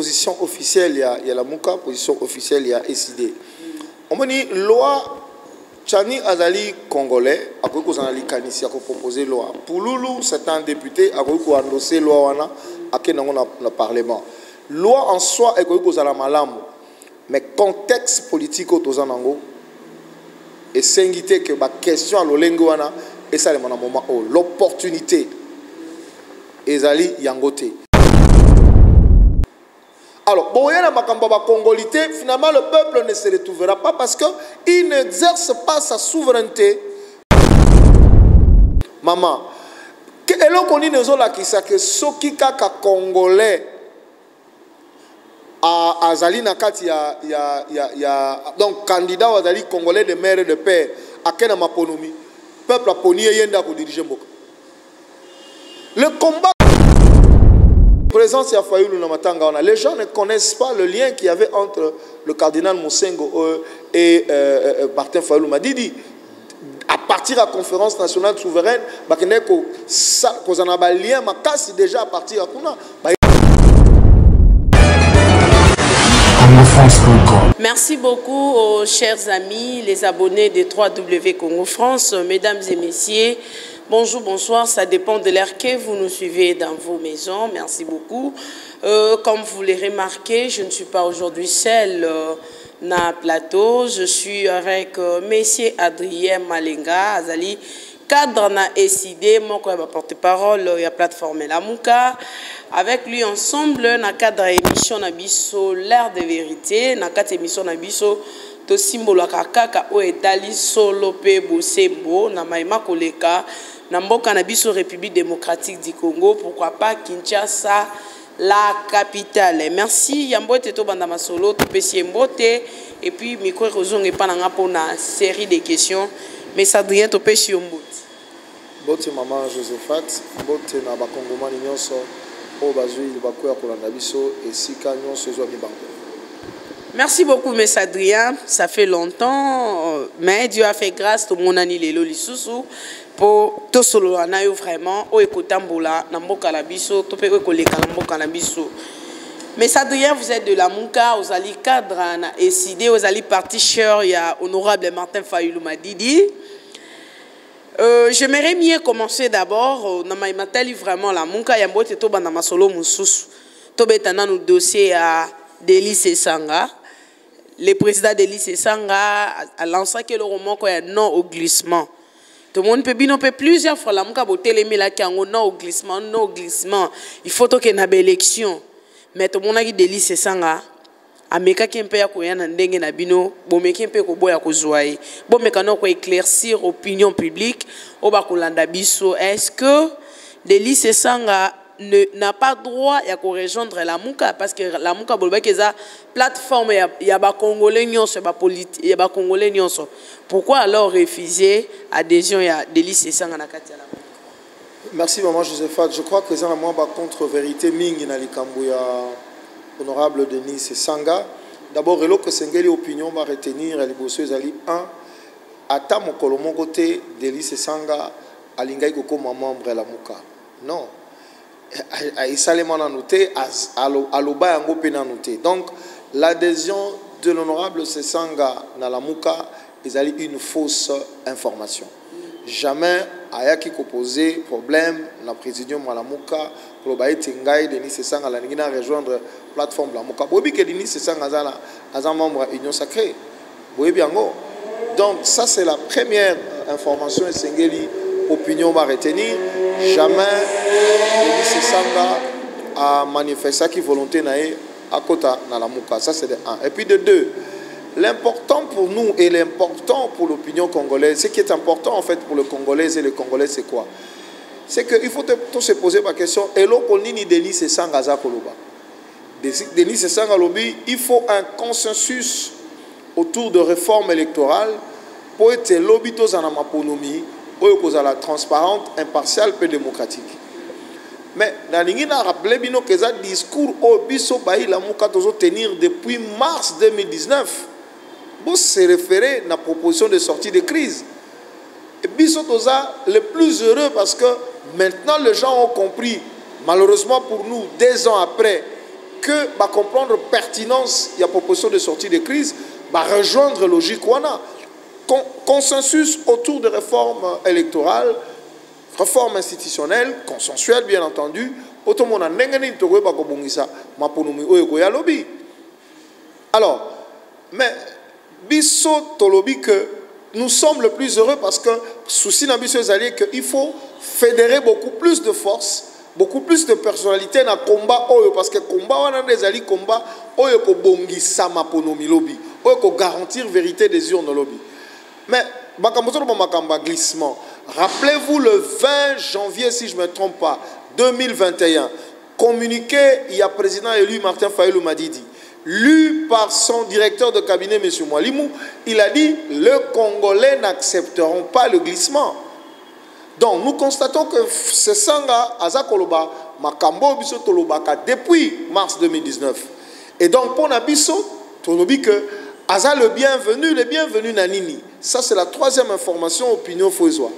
Position officielle, il y a la Mouka, position officielle, il y a SID. On me dit, loi, Tchani Azali congolais, a quoi qu'on a likanisi, a proposé loi. Pour Loulou, c'est un député, a quoi qu'on a endossé loi, a quoi on a le Parlement. Loi en soi, a quoi qu'on a la malam. Mais contexte politique au Tozanango, et s'inviter que ma question à l'Olengo, et ça, c'est mon moment, l'opportunité, Ezali Yangote. Alors, bon, il y a un congolité, finalement, le peuple ne se retrouvera pas parce qu'il n'exerce pas sa souveraineté. Maman, et là, on dit que Soki Kaka Congolais à Azali Nakati, donc candidat à Azali Congolais de mère et de père, à Kena Maponomi, peuple a poni et yenda pour diriger Mboka. Le combat. Présence à Fayoulou Namatanga, les gens ne connaissent pas le lien qu'il y avait entre le cardinal Moussengo et Martin Fayoulou Madidi. À partir de la conférence nationale souveraine, vous en avez un lien, mais déjà à partir de Kuna. Merci beaucoup aux chers amis, les abonnés de 3W Congo France, mesdames et messieurs. Bonjour, bonsoir, ça dépend de l'heure que vous nous suivez dans vos maisons. Merci beaucoup. Comme vous l'avez remarqué, je ne suis pas aujourd'hui seule dans le plateau. Je suis avec Monsieur Adrien Malenga, Azali, cadre na SID, mon porte-parole, il y a plateforme La Mouka. Avec lui ensemble, dans le cadre de l'émission Nabiso, l'ère de vérité, dans le cadre de l'émission Nabiso, to symbole kaka o etali solo pe bosembo na maima koleka na mboka na biso République démocratique du Congo, pourquoi pas Kinshasa, la capitale. Merci Yambote to banda masolo to pesi mbote et puis micro rozong et pananga pour na série de questions mais Adrien to pesi mbote. Mbote maman Josephat, mbote na ba kongomani nyonso o bazui bakoya kolanda biso esika nyonso zo mibango. Merci beaucoup, M. Adrien. Ça fait longtemps, mais Dieu a fait grâce tout mon ani lelo lisusu pour tout solo anayo vraiment o ekotambola na mboka na biso to pe koleka na mboka na biso. M. Adrien, vous êtes de la Mouka, vous allez cadre na SID, vous allez parti cher, il y a honorable Martin Fayoulou Madidi. J'aimerais mieux commencer d'abord na maimatali vraiment la Mouka ya mbote to bana masolo mususu. To betana no dossier à Délice Sanga. Le président Délice Sanga a lancé que le roman quoi non au glissement. Tout le monde peut bien plusieurs fois la Mouka boter les mille qui ont non au glissement, non au glissement. Il faut qu'il y ait une élection. Mais tout le monde a dit Délice Sanga. Ameka qui peut y na ndenge na bino, bomeki peut ko boya ko zoaye. Bomeka no ko éclaircir opinion publique au bakolanda biso. Est-ce que Délice Sanga n'a pas droit à rejoindre la Mouka parce que la Mouka est une plateforme, il y a des Congolais, il y a des Congolais. Pourquoi alors refuser adhésion à Délice Sanga na kati la Mouka? Merci maman Josephat. Je crois que c'est un moment contre-vérité mingi na likambo ya honorable Denis Sanga. D'abord, il que Sengeli opinion va retenir les bosses ali 1 ata mokolo moko te Délice Sanga alingai ko comme membre de la Mouka. Non. Donc l'adhésion de l'honorable Sesanga dans la Mouka est une fausse information. Jamais ayaki ko poser problème na présidium à la Mouka pour le Tingai Denis Sesanga la ngina rejoindre plateforme la Mouka. Bobi que Denis Sesanga azan membre Union Sacrée. Bobi biango. Donc ça c'est la première information et Sengeli opinion va retenir. Jamais Denis Sesanga a manifesté sa volonté à côté dans la Mouka. Ça c'est de 1. Et puis de 2, l'important pour nous et l'important pour l'opinion congolaise, ce qui est important en fait pour le Congolais et les Congolais, c'est quoi? C'est qu'il faut tout se poser la question. Et là, Denis Sesanga Zakoloba. Denis Sesanga Lobi, il faut un consensus autour de réformes électorales pour être lobby dans la maponomie. Pour la transparente, impartiale et démocratique. Mais nous avons rappelé que ce discours au biso baï la Mouka tenir depuis mars 2019. Vous se référez à la proposition de sortie de crise. Et biso le plus heureux parce que maintenant les gens ont compris, malheureusement pour nous, 2 ans après, que va comprendre pertinence, il y a proposition de sortie de crise, va rejoindre logique wana. Consensus autour de réformes électorales, réformes institutionnelles, consensuelles bien entendu. Alors, mais biso tolobi que nous sommes le plus heureux parce que souci d'ambitieux alliés qu'il faut fédérer beaucoup plus de force, beaucoup plus de personnalité dans le combat parce que combat on a des alliés combat ko bongi sama ponomi lobby ko garantir vérité des urnes lobby. Mais glissement. Rappelez-vous le 20 janvier si je ne me trompe pas 2021 communiqué il y a président élu Martin Fayulu Madidi lu par son directeur de cabinet, M. Mwalimou, il a dit « Les Congolais n'accepteront pas le glissement ». Donc, nous constatons que ce sanga Azakoloba, Makambo Biso Tolobaka, depuis mars 2019. Et donc, pour Nabiso, Tolobi que Aza le bienvenu Nanini. Ça, c'est la troisième information, opinion Fouezois.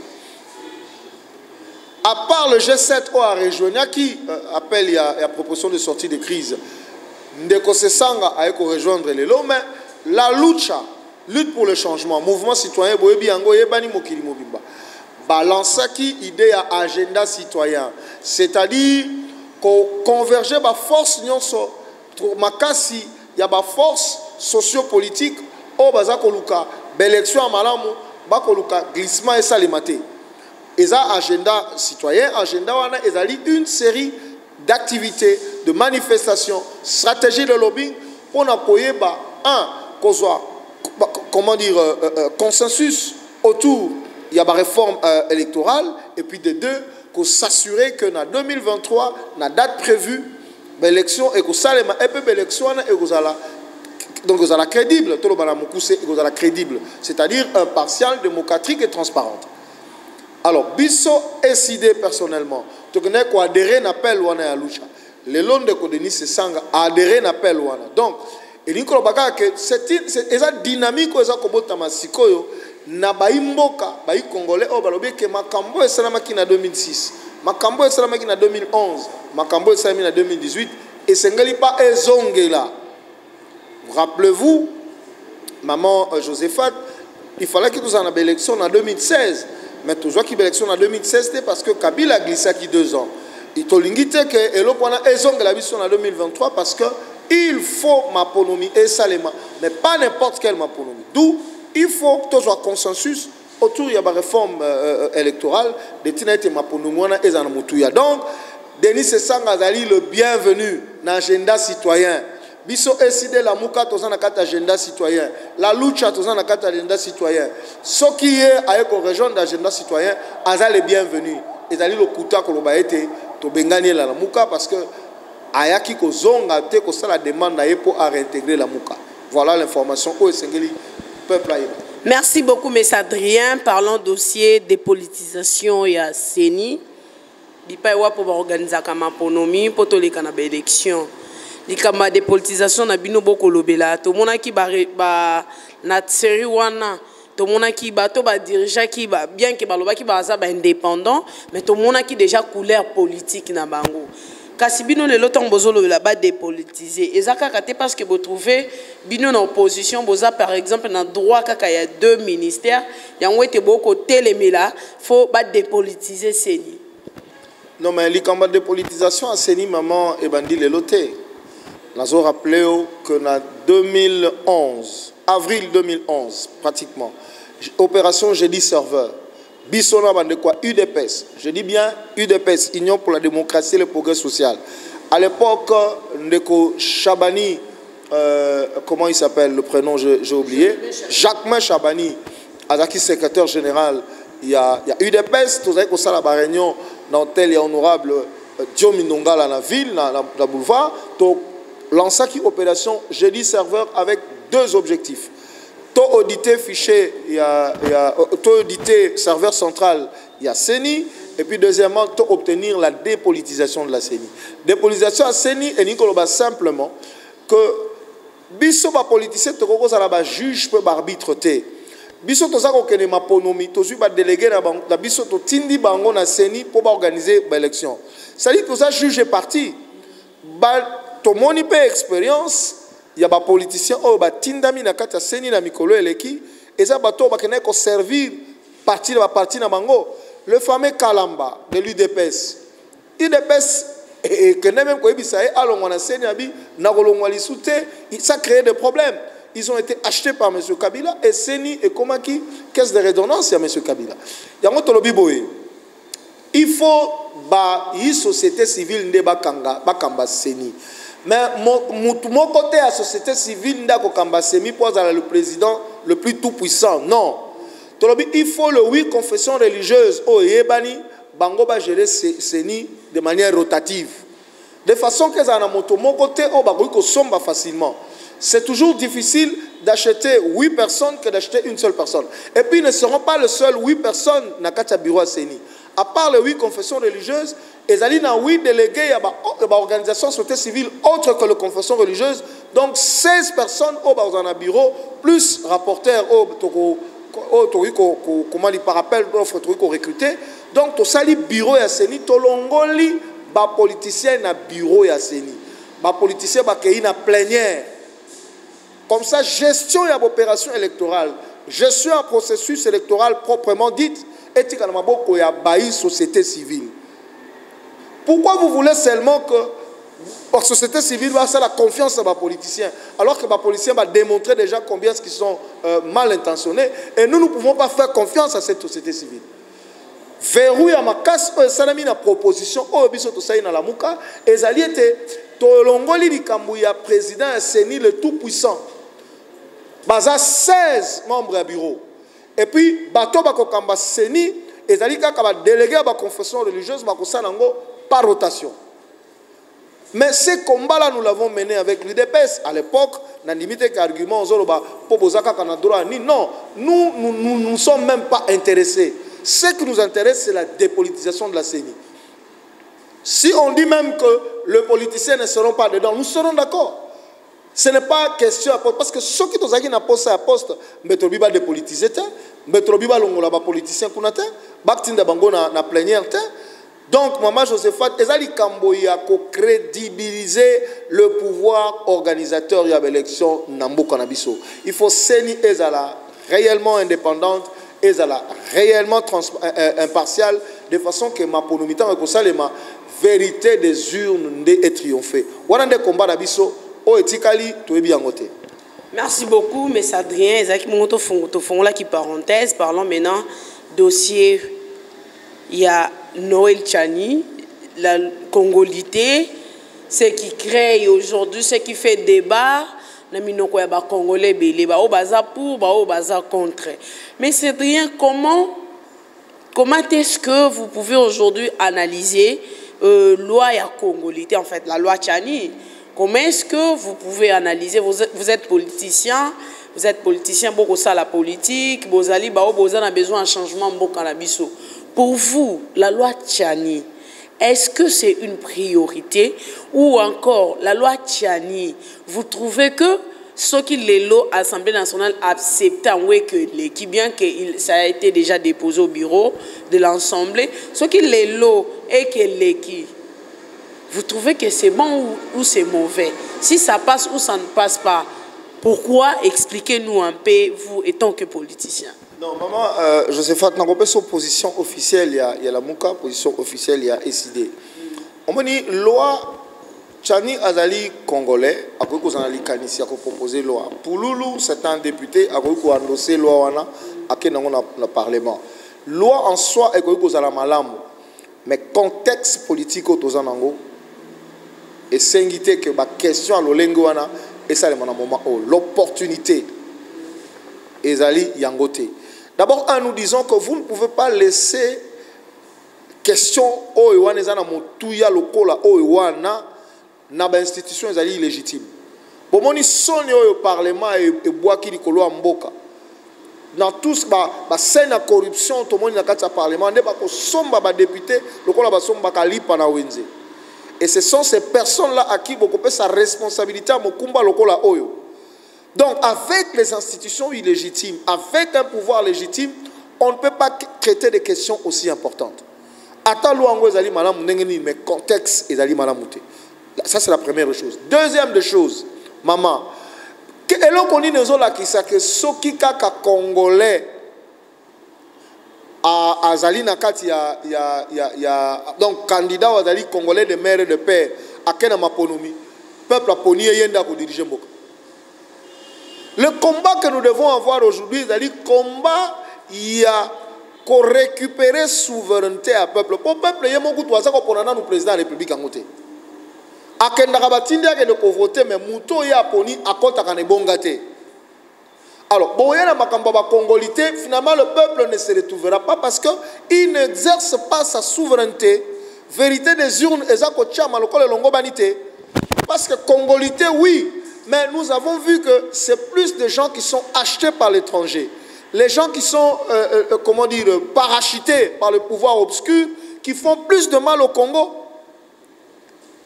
À part le G7 à Rejoigna qui appelle, il y a proposition de sortie de crise. Ndeko Sesanga a rejoindre les lots, mais la lutte pour le changement, mouvement citoyen, boyebi yango yebani mokili mobimba. Balance qui idée à agenda citoyen, c'est-à-dire qu'on converger ba force nyonso makasi ya ba force sociopolitique au bazakoluka l'élection malamu bakoluka glissement et salimate. Eza agenda citoyen, agenda wana ezali une série d'activités, de manifestations, stratégies de lobbying pour appuyer comment dire consensus autour il y a une réforme électorale et puis de deux qu'on s'assurer que dans 2023 la date prévue l'élection et que ça et puis l'élection et donc vous allez crédible tout le monde est crédible c'est-à-dire impartial, démocratique et transparente. Alors biso décidé personnellement tu connais quoi adhérer n'appel wana ya lucha les lots de Denis Sesanga adhérer n'appel wana donc et Nicolas Baka que c'est dynamique eza kobota masikoyo na baimboka bai congolais au balobi que makambo esalama ki na 2006 makambo esalama ki na 2011 makambo esalama na 2018 et sengali pas ezongela. Rappelez-vous maman Josephat il fallait que nous en avions élection en 2016. Mais toujours qu'il y a élection en 2016, c'est parce que Kabila a glissé qui 2 ans. Il t'a dit que l'Europe a élection en 2023 parce qu'il faut ma ponomie et salema, mais pas n'importe quelle ma ponomie. D'où il faut toujours un consensus autour de la réforme électorale de Tinete ma ponomie et Zanamoutuya. Donc, Denis Sesanga Zali le bienvenu dans l'agenda citoyen. Biso décidé la mouka tozan na kata agenda citoyen la lucha tozan na kata agenda citoyen ce qui est avec région d'agenda citoyen aza les bienvenus ezali lokuta koloba ete to bengani la mouka parce que ayaki ko zonga te ko sala demande na pour réintégrer la mouka. Voilà l'information au Sengeli peuple aïe. Merci beaucoup M. Adrien. Parlons dossier dépolitisation et à CENI bipa wa pour organiser kama ponomi pour to les kanaba élection. Likama dépolitisation na bino boko lobela to mona ki ba na série wana to mona ki ba to ba dirigeant ki ba bien que ba loba ki ba za ba indépendant mais to mona ki déjà couleur politique na bango kasi bino le loton bozo lobela ba dépolitiser ezaka kate parce que vous trouvez bino na opposition boza par exemple na droit kaka ya 2 ministères yango ete boko telemela faut ba dépolitiser CENI. Non mais likama dépolitisation à CENI maman et bandi le loté. Nous avons rappelé que en 2011, avril 2011, pratiquement, opération Jeudi Serveur, Bissona de quoi UDPS, je dis bien UDPS, Union pour la démocratie et le progrès social. À l'époque, Ndeko Chabani, comment il s'appelle, le prénom j'ai oublié, Jacquemin Chabani, Azaki secrétaire général, il y a UDPS, tout ça, ça la réunion dans tel et honorable Diomi Nonga dans la ville, dans la boulevard, donc lança qui opération Jeudi Serveur avec 2 objectifs. Taux audité fichier, il y a taux audité serveur central, il y a CENI. Et puis deuxièmement, taux obtenir la dépolitisation de la CENI. Dépolitisation à CENI et Nicolas simplement que biso ba politicien to ko za ba juge peut arbitre té. Biso to za ko kene ma ponomi to zu ba délégué na biso to tindi bango na CENI pour ba organiser ba élection. Ça dit que ça juge parti ba tomoni pe expérience ya ba politicien o ba tindami na kata seni na mikolo eleki eza bato ba kene ko servir parti na bango le fameux Kalamba de l'UDPS et que même ko ebisa e alongwa na seni abi na kolongwa lisute ça crée des problèmes. Ils ont été achetés par M. Kabila et Seni et Komaki, caisse de résonance à M. Kabila. Il faut une société civile de Bakamba Seni. Mais mon côté, la société civile de Bakamba Seni pose le président le plus tout puissant. Non. Il faut le oui confession religieuse au Yébani, Bango va gérer Seni de manière rotative. De façon que mon côté, on va somba facilement. C'est toujours difficile d'acheter 8 personnes que d'acheter une seule personne. Et puis, ils ne seront pas les seuls 8 personnes dans le bureau à Seni. À part les 8 confessions religieuses, ils ont 8 délégués à l'organisation de société civile autre que les confessions religieuses. Donc, 16 personnes dans un bureau, plus rapporteurs, comment il rappelle, d'autres recrutés. Donc, tout ça, le bureau à Seni, tout l'ongoli, les politiciens dans le bureau à Seni. Les politiciens qui sont en plénière. Comme ça, gestion de l'opération électorale, gestion du processus électoral proprement dit, et il y a une société civile. Pourquoi vous voulez seulement que la société civile va faire la confiance à les politiciens, alors que les politiciens vont démontrer déjà combien ils sont mal intentionnés, et nous ne pouvons pas faire confiance à cette société civile. Verrouille à ma casse, ça a mis une proposition, et ça a été Tolongoli Likambouya, président Seni le tout-puissant. Baza 16 membres à bureau. Et puis, Bato Bakokamba Seni, et Zalika va déléguer à la confession religieuse par rotation. Mais ces combats-là, nous l'avons mené avec l'UDPS. À l'époque, on a limité qu'argument, non, nous ne sommes même pas intéressés. Ce qui nous intéresse, c'est la dépolitisation de la CENI. Si on dit même que les politiciens ne seront pas dedans, nous serons d'accord. Ce n'est pas question à poste. Parce que ceux qui ont un poste à poste, Metrobi va dépolitiser, Metrobi va l'ongola politicien qu'on a, Baktinda Bango na plénière. Donc, Maman Josephat, Ezali Kamboya ko crédibiliser le pouvoir organisateur de l'élection Nambo Kanabiso. Il faut Seni Ezala réellement indépendante, Ezala réellement impartiale, de façon que ma ponomitan et ma vérité des urnes est triomphée. Voilà des combats d'Abisso. Merci beaucoup, M. Adrien. Qui parenthèse, parlons maintenant dossier. Il y a Noël Tchani, la congolité, ce qui crée aujourd'hui, ce qui fait débat. Congolais, pour, contre. Mais c'est rien, comment est-ce que vous pouvez aujourd'hui analyser loi et congolité, en fait, la loi Tchani? Comment est-ce que vous pouvez analyser, vous êtes politicien, beaucoup ça la politique, vous avez besoin d'un changement, pour vous, la loi Tchani, est-ce que c'est une priorité ou encore la loi Tchani, vous trouvez que ce qui est l'Assemblée nationale accepte que bien que ça a été déjà déposé au bureau de l'Assemblée, ce qui est l'eau et que l'équipe, vous trouvez que c'est bon ou c'est mauvais? Si ça passe ou ça ne passe pas, pourquoi? Expliquez-nous un peu, vous, étant que politicien. Non, maman, Josephat, dans la position officielle, il y a la Mouka, position officielle, il y a SID. On me dit, loi, Tchani Azali congolais, après qu'on a proposé loi. Pour Loulou, c'est un député, après qu'on a endossé loi, après qu'on a le Parlement. Loi en soi, est qu'on a la malam. Mais contexte politique au Tozanango, et c'est que la question à l'Olengoana, et ça, c'est mon moment, l'opportunité. Ezali Yangote. D'abord, nous disons que vous ne pouvez pas laisser question au Iwana ezana motuya lokola au Iwana na ba institution ezali illégitime. Bomoni soni au parlement et boaki likolo mboka. Dans tous ba scène de corruption tout le monde na kati parlement ne ba ko somba ba député lokola ba somba kalipa na wenze. Et ce sont ces personnes-là à qui beaucoup sa responsabilité à mokumba lokola oyo. Donc, avec les institutions illégitimes, avec un pouvoir légitime, on ne peut pas traiter des questions aussi importantes. Ata luango ezali malamu ndenge mais contexte ezali malamu te. Ça, c'est la première chose. Deuxième des choses, maman, et là, on dit que soki kaka congolais à Azali Nakati, donc candidat aux Azali congolais de mère et de père, à Kena Maponomi, peuple a poni et yenda pour diriger Mboka. Le combat que nous devons avoir aujourd'hui, c'est le combat, il y a qu'on récupérer souveraineté à peuple. Pour peuple, il y a beaucoup de choses qu'on a dans le président de la République en côté. A Kenda Rabatindia que nous voter, mais Mouto y a poni à côté de Bongate. Alors, bon, il y a ma congolité, finalement, le peuple ne se retrouvera pas parce qu'il n'exerce pas sa souveraineté. Vérité des urnes, parce que congolité, oui, mais nous avons vu que c'est plus de gens qui sont achetés par l'étranger. Les gens qui sont, comment dire, parachutés par le pouvoir obscur, qui font plus de mal au Congo.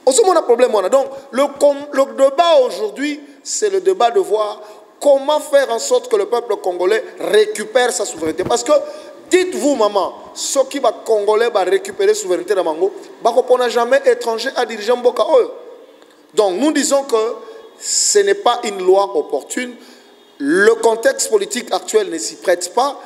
Aussi, on a un problème. Donc, le débat aujourd'hui, c'est le débat de voir comment faire en sorte que le peuple congolais récupère sa souveraineté. Parce que, dites-vous, maman, ceux qui va congolais va récupérer la souveraineté de Mango, on n'a jamais étranger à diriger Mboka. Donc, nous disons que ce n'est pas une loi opportune. Le contexte politique actuel ne s'y prête pas.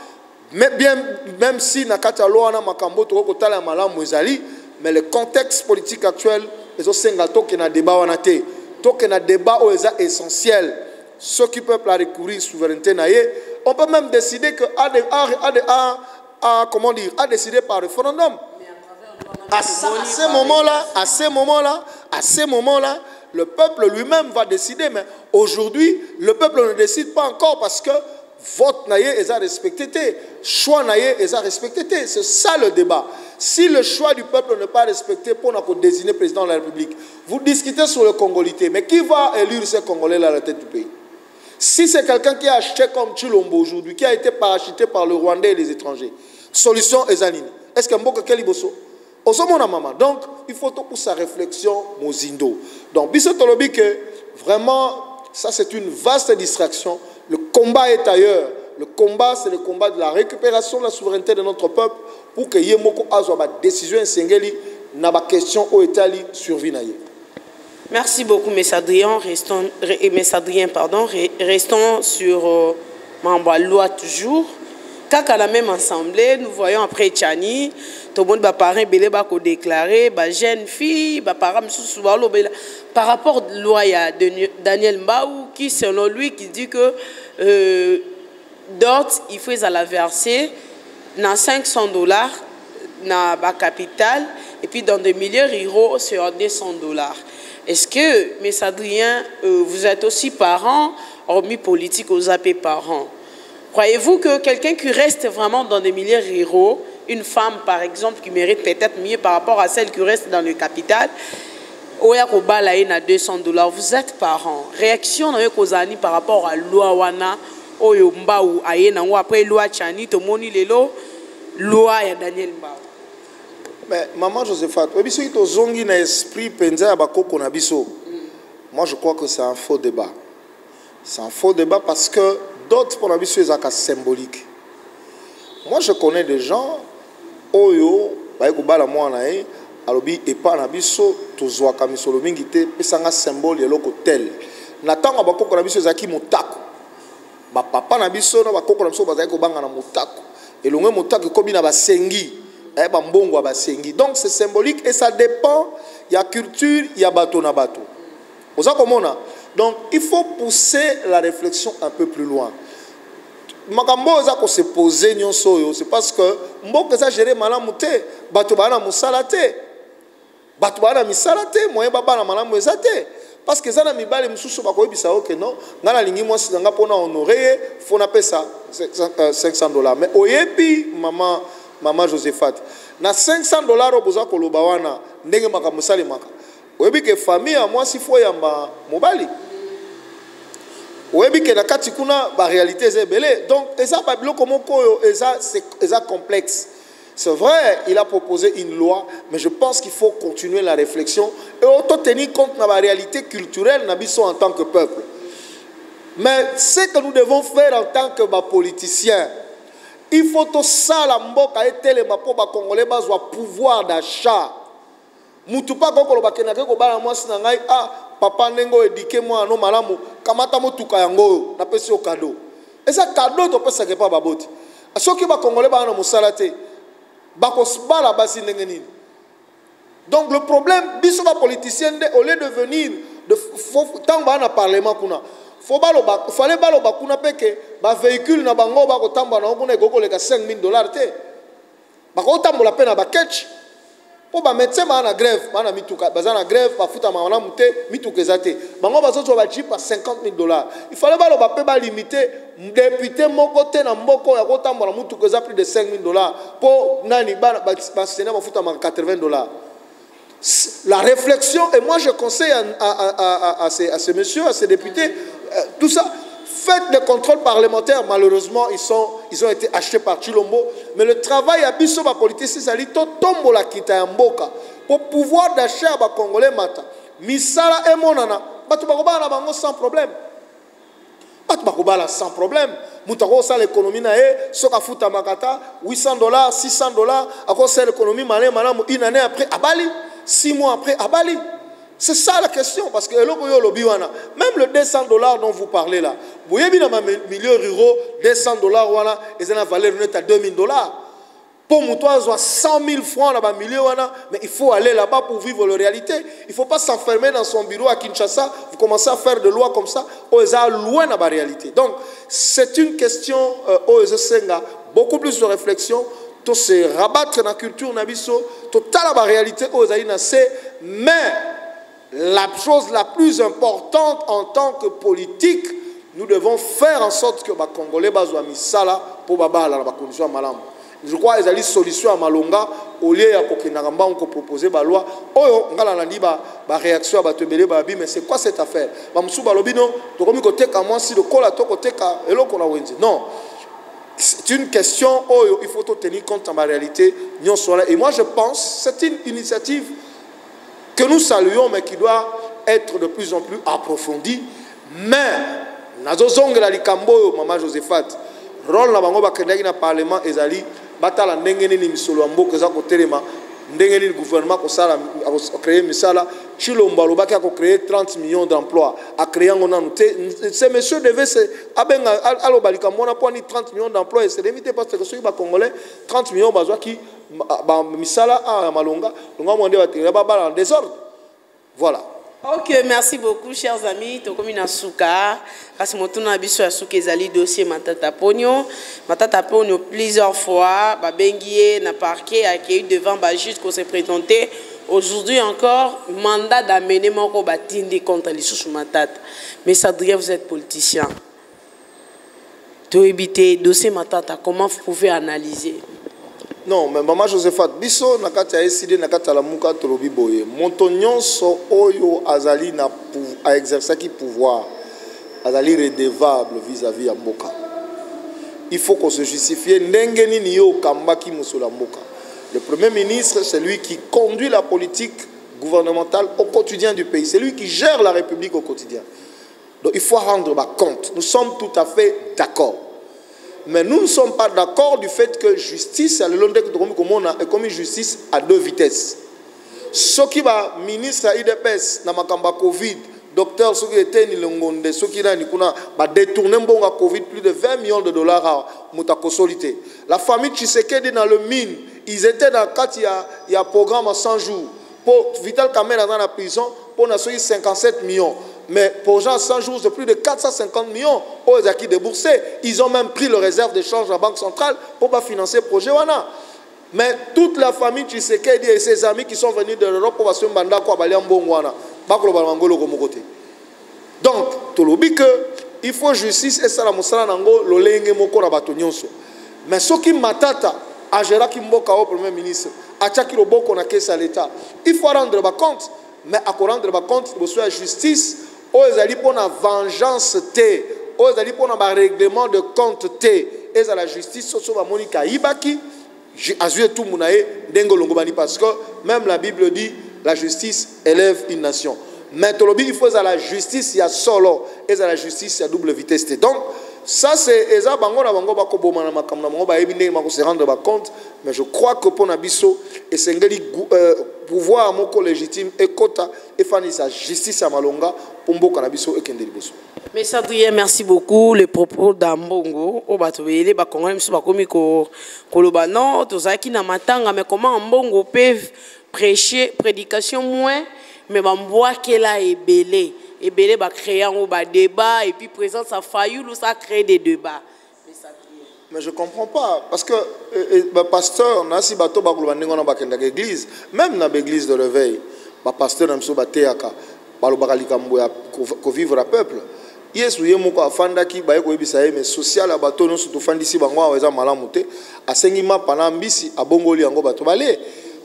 Mais bien, même si Nakata loi makambo tokotala malamu ezali, mais le contexte politique actuel, les osengato qui na débat wanate, to que na débat essentiel. Ceux qui peuvent la recourir souveraineté naïe, on peut même décider que comment dire, à décider par référendum. À ce moment-là, le peuple lui-même va décider. Mais aujourd'hui, le peuple ne décide pas encore parce que vote naïe est à respecter, choix naïe est à respecter. C'est ça le débat. Si le choix du peuple n'est pas respecté pour désigner président de la République, vous discutez sur le congolité, mais qui va élire ces Congolais-là à la tête du pays? Si c'est quelqu'un qui a acheté comme Chilombo aujourd'hui, qui a été parachuté par le Rwandais et les étrangers, solution Ezanine. Est-ce qu'il y a un bon Keliboso? Donc, il faut tout pour sa réflexion, Mozindo. Donc, Bissotolobi, que vraiment, ça c'est une vaste distraction. Le combat est ailleurs. Le combat, c'est le combat de la récupération de la souveraineté de notre peuple pour que Yemoko Azwa ba décision Sengeli n'a pas question au Italie survie naïe. Merci beaucoup, M. Adrien. Restons sur ma loi toujours. Quand à la même assemblée, nous voyons après Tchani, tout le monde va parler, va déclarer, jeune fille, par rapport à la loi, il y a Daniel Mbaou qui, selon lui, qui dit que d'autres, il faut la verser dans $500 dans la capitale et puis dans des milliers d'euros sur $200. Est-ce que, M. Adrien, vous êtes aussi parent, hormis politique, aux AP parents? Croyez-vous que quelqu'un qui reste vraiment dans des milliers d'euros, une femme par exemple qui mérite peut-être mieux par rapport à celle qui reste dans le capital, Oya Kobala na $200, vous êtes parent. Réaction par rapport à loi wana Oyo Mbao ayena ou après loi Tchani to moni lelo loi ya Daniel Mbao. Mais maman Josephat, zongi na esprit penza bakoko na biso. Moi je crois que c'est un faux débat. C'est un faux débat parce que d'autres pour la biso ezaka symbolique. Moi je connais des gens oyo ba ko bala mwana alobi epa na biso tozwa ka misolo mingi te pesanga symbole eloko tel. Na tanga bakoko na biso ezaki motako. Ba papa na biso na bakoko na biso bazaki ko banga na motako. Elongwe motako kobi na basengi. Donc c'est symbolique et ça dépend. Il y a culture, il y a bateau na bateau. Donc il faut pousser la réflexion un peu plus loin. Se poser c'est parce que mboka ça gérer malamu te, bato bana musala te. Bato bana misala te, moyen baba na malamu ezate. Parce que ça na mibale mususu bakoyebisa que non, ngana lingi mwasi nga pona honorer, faut na pesa $500. Mais oyebi maman Josephat, na $500 oboza koloba wana ndenge makamusali maka. Oyebi ke famille a moi si faut yamba mobali. Oyebi ke na kati kuna ba réalité est belé. Donc eza ba biloko moko eza complexe. C'est vrai, il a proposé une loi, mais je pense qu'il faut continuer la réflexion et auto tenir compte de la réalité culturelle nabiso en tant que peuple. Mais ce que nous devons faire en tant que politiciens, il faut que ça la mboka et telema pour ba congolais bazwa pouvoir d'achat. mutu pa ko koloba kenake ko bala mwasi na ngai papa nengo éduquer moi no malamu kamata motuka yango na pesi o cadeau et ça cadeau to pesa ke pa baboti soki ba congolais ba na musala te ba ko bala basi ndenge nini. Donc le problème biso ba politicien de au lieu de venir de tant ba na parlement kuna fallait baloba kuna peke ba véhicule na bango ba ko tamba na kuna ko koleka $5,000 te ba ko tambola pe na ba catch po ba médecin ba na grève ba na mituka bazana grève ba futa ma na mute mituka ezate bango bazo ba jeep à $50,000. Il fallait baloba pe ba limiter député moko te na mboko ya ko tambola mutuka za plus de $5,000 po nani ba sénat ba futa ma $80. La réflexion, et moi je conseille à ces messieurs, à ces députés, tout ça, faites des contrôles parlementaires. Malheureusement, ils ont été achetés par Chilombo. Mais le travail à Bissoba politique, c'est ça, tombo la kita yamboka pour pouvoir d'acheter à Congolais mata. Misala et monana, batubakoba na bango sans problème. Batubakoba sans problème. Moutako sa l'économie na soka futa makata $800, $600, à cause de l'économie malé malamu une année après à Bali. 6 mois après, à Bali. C'est ça la question, parce que même le $200 dont vous parlez là, vous voyez bien dans les milieux ruraux, $200, voilà, ils ont la valeur nette à $2,000. Pour moi, ils ont 100 000 francs dans le milieu, mais il faut aller là-bas pour vivre la réalité. Il ne faut pas s'enfermer dans son bureau à Kinshasa, vous commencez à faire des lois comme ça, ils sont loin de la réalité. Donc, c'est une question, beaucoup plus de réflexion. Tout se rabattre dans la culture nabiso, toute la réalité aux mais la chose la plus importante en tant que politique, nous devons faire en sorte que les Congolais soient mis ça là pour la condition malam. Je crois qu'ils ont une solution à Malonga au lieu de proposer la loi. Oh, on a dit la réaction à Batebele Babi, mais c'est quoi cette affaire? Non. C'est une question où il faut tenir compte en réalité. Et moi je pense que c'est une initiative que nous saluons mais qui doit être de plus en plus approfondie. Mais, Nazozong la Likambo, Maman Josephat, rôle na bango bakendaki na parlement ezali batala ndenge nini misolo mboka za kotelema ndenge nini gouvernement ko sala créer misala Chilombo lobaki a créer 30 millions d'emplois a créer ngona ces messieurs devaient se abenga alobalika mona pour ni 30 millions d'emplois et c'est limité parce que ceux qui ba congolais 30 millions bazwa ki misala a malonga longa monde batela ba en désordre. Voilà. Ok, merci beaucoup, chers amis. Tokomi na suka, kasi motuna biso ya suka ezali dossier Matata Ponyo. Matata Ponyo plusieurs fois, babengié na parquet accueilli devant ba juge qu'on s'est présenté. Aujourd'hui encore, mandat d'amener moko batindi contre les sous Matata. Mais ça dirait vous êtes politicien. To éviter dossier Matata, comment vous pouvez analyser? Non, mais Maman Josephat, biso nakati a décidé nakati la muka tolobi boye. Montonyon so oyo azali na a exercer qui pouvoir, azali redevable vis-à-vis ya mboka. Il faut qu'on se justifie ndenge nini yo kambaki musula mboka. Le Premier ministre, c'est lui qui conduit la politique gouvernementale au quotidien du pays. C'est lui qui gère la République au quotidien. Donc il faut rendre compte. Nous sommes tout à fait d'accord. Mais nous ne sommes pas d'accord du fait que justice, est comme une justice à deux vitesses. Ce qui va ministre à IDPS, na makamba Covid, docteur Soki Eteni Longonde, Soki Rani Kuna, va détourner bon à Covid plus de 20 millions de dollars à Mutakosolité. La famille Tshisekedi dans le mine, ils étaient dans le cadre, il y a un programme à 100 jours. Pour Vital Kamena dans la prison, pour na 57 millions. Mais pour gens 100 jours, c'est plus de 450 millions aux acquis déboursés. Ils ont même pris le réserve d'échange à la Banque centrale pour pas financer le projet Wana. Mais toute la famille Tshisekedi et ses amis qui sont venus de l'Europe pour passer un mandat pour aller en Bongwana. Donc, tolobi que il faut justice et ça la mosala nango lolenge moko na bato nyonso. Mais ce qui matata a géré Kimboka au Premier ministre, a tchaki le boko na caisse à l'État. Il faut rendre compte. Mais à rendre compte, il faut la justice. Ils allaient pour la vengeance T, ils allaient pour un règlement de compte T, et à la justice, sur la Monica Ibaki, j'ai tout mon parce que même la Bible dit la justice élève une nation. Mais il faut à la justice, il y a solo, et à la justice, il y a double vitesse. Donc, ça c'est eza bango na bango bako boma na makamna bango ba ebine mako se rendre ba compte, mais je crois que pour Nabiso et sengeli pouvoir moko légitime et kota et fani sa justice à malonga pour mboka Nabiso et kende liboso. Mais Adrien, merci beaucoup. Les propos d'Ambongo, au Batoyele, Bakongolais, M. Bakomi, Kolobano, Tozaki Namatanga, mais comment Ambongo peut prêcher, prédication moins, mais Bamboa qu'elle a ébélé. Ébélé va créer un débat, et puis présence à Fayoulou, ça crée des débats. Mais je ne comprends pas, parce que le pasteur, nasi bato bakulubandingo na bakendaka église, même dans l'église de réveil, le pasteur namso bateaka, balobakalikambo ya ko vivre à peuple. Yesu ye moko afandaki baye ko ebisa ye mais social ya bato no surtout fandisi bango aweza malamu te asengi mapana mbisi abongoli yango bato bale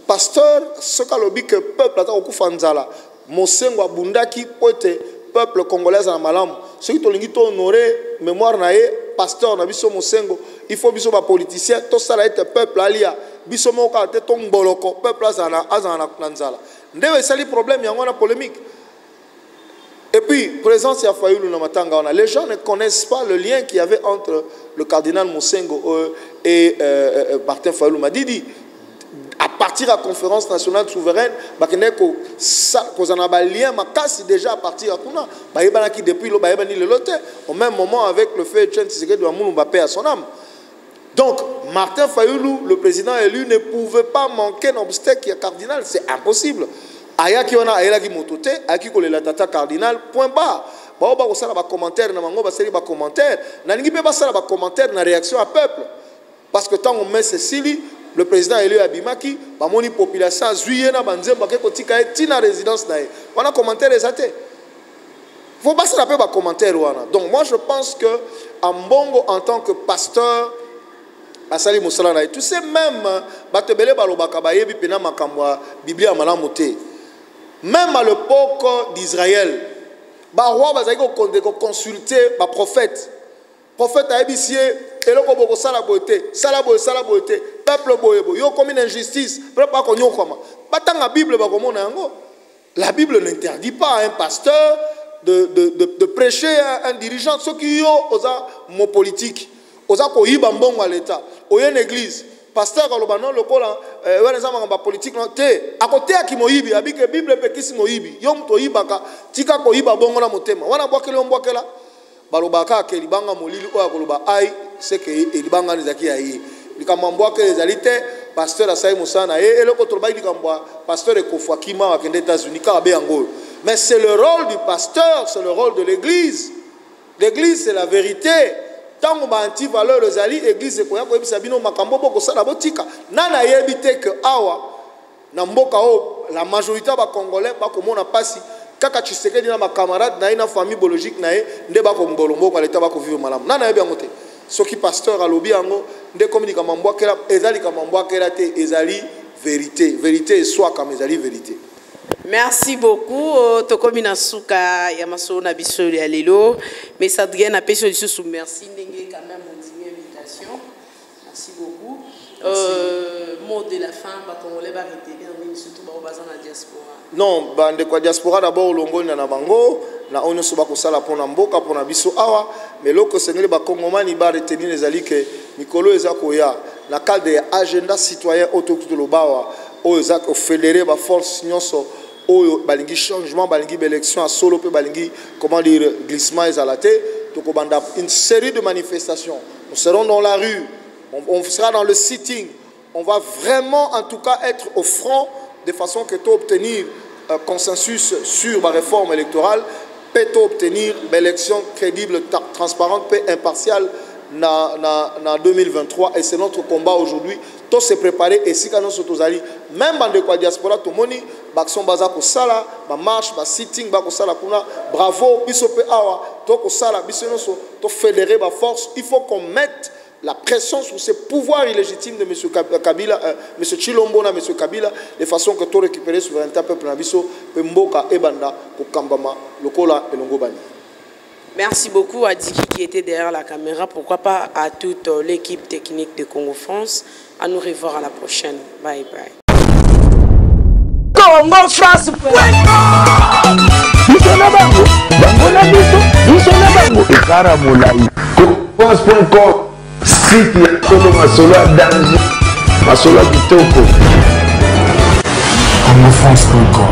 pasteur soka lobi que peuple ata okufa nzala mosengo abundaki pote peuple congolais na malamu soki tolingi to honorer mémoire na ye pasteur na biso mosengo il faut biso ba politicien to sala ete peuple alia biso moko ate to ngboloko peuple azana na nzala ndewe sali problème yango na polémique. Et puis, présence à Fayoulou Namatanga, les gens ne connaissent pas le lien qu'il y avait entre le cardinal Mosengo et Martin Fayoulou Madidi. À partir de la conférence nationale souveraine, lien déjà à partir de depuis au même moment avec le fait de à son âme. Donc, Martin Fayoulou, le président élu, ne pouvait pas manquer un obstacle qui est cardinal. C'est impossible. Ayaki wana ayaki motote ayaki kolela tata cardinal point barre ba ba kosala ba commentaire na mango ba seli ba commentaire na ningi pe ba sala ba commentaire na réaction à peuple parce que tant on met Cécilie le président élu abimaki ba moni population zuye na banzemba ke kotika tina résidence na e wana commentaire ezate faut pas se rappeler ba commentaire wana. Donc moi je pense que Ambongo en tant que pasteur asali mosala na tu sais même batebele balobaka ba yebi pena makamwa Biblia malamu te. Même à l'époque d'Israël, les rois ont consulté les prophètes. Les prophètes ont dit que le peuple a commis une injustice. La Bible n'interdit pas à un pasteur de prêcher à un dirigeant. Ceux qui ont une politique, ils ont l'État, ils ont une église. Pasteur Kalobano lokola wana politique te à côté ya kimoyibi abike Bible pe kisi moyibi yo mto yibaka tika ko yiba bongo na motema wana bwakele ombwakela balobaka ke libanga molili oya koloba ai c'est que libanga nzaki ayi likamambwake ezalite pasteur asai musana e eloko toloba likambwa pasteur ekofwa kima wa kende États-Unis ka be yango. Mais c'est le rôle du pasteur, c'est le rôle de l'église. L'église c'est la vérité. Tant que anti valeur les alliés église ko yako ebisa bino makambo boko sala botika nana yebite que awa na mboka o la majorité ba congolais ba ko mona pasi kaka Tshisekedi na ma camarade na ina famille biologique na e nde ba ko mbolombo ko leta ba ko vivre malamu nana yebi ngote soki pasteur alobi yango nde communique mambo kera ezali ka mambo kera te ezali vérité soit comme ezali vérité. Merci beaucoup. Tokomina suka yamaso na biso ya lelo. Mais Adrien a pêché sous merci ndenge quand même on invitation. Merci beaucoup. Mot de la fin ba congolais ba retenir surtout ba bazan na diaspora. Non, ba ndeko diaspora d'abord longoli na bango na onyo so ba ko sala pona mboka pona biso awa mais loko sengeli ba kongomani ba retenir les ali que Mikolo ezakoya na cadre de agenda citoyen autochtone de Lobawa o ezako fédérer ba force nyonso o balingi changement balingi élection à solo pe balingi comment dire glissement ezalate to ko banda une série de manifestations. Nous serons dans la rue, on sera dans le sitting, on va vraiment en tout cas être au front de façon que tu obtenir consensus sur la réforme électorale, peut obtenir une élection crédible, transparente, impartiale en 2023 et c'est notre combat aujourd'hui. Tout se préparer et si nous sommes même dans la diaspora, tout le monde bakson baza ko sala ba marche ba sitting ba ko sala kuna bravo biso pe awa to ko sala biso no to fédérer ba force. Il faut qu'on mette la pression sur ces pouvoirs illégitimes de M. Kabila, M. Chilombo na M. Kabila, de façon que tout récupérer souveraineté peuple na biso pe mboka ebanda ko kambama lokola elongo bani. Merci beaucoup à Diki qui était derrière la caméra. Pourquoi pas à toute l'équipe technique de Congo France. À nous revoir à la prochaine. Bye bye. Congo France. Nous sommes là-bas. Nous sommes là-bas. congofrance.com, site ya Kolo Masolo à danger, Masolo à Kitoko. congofrance.com.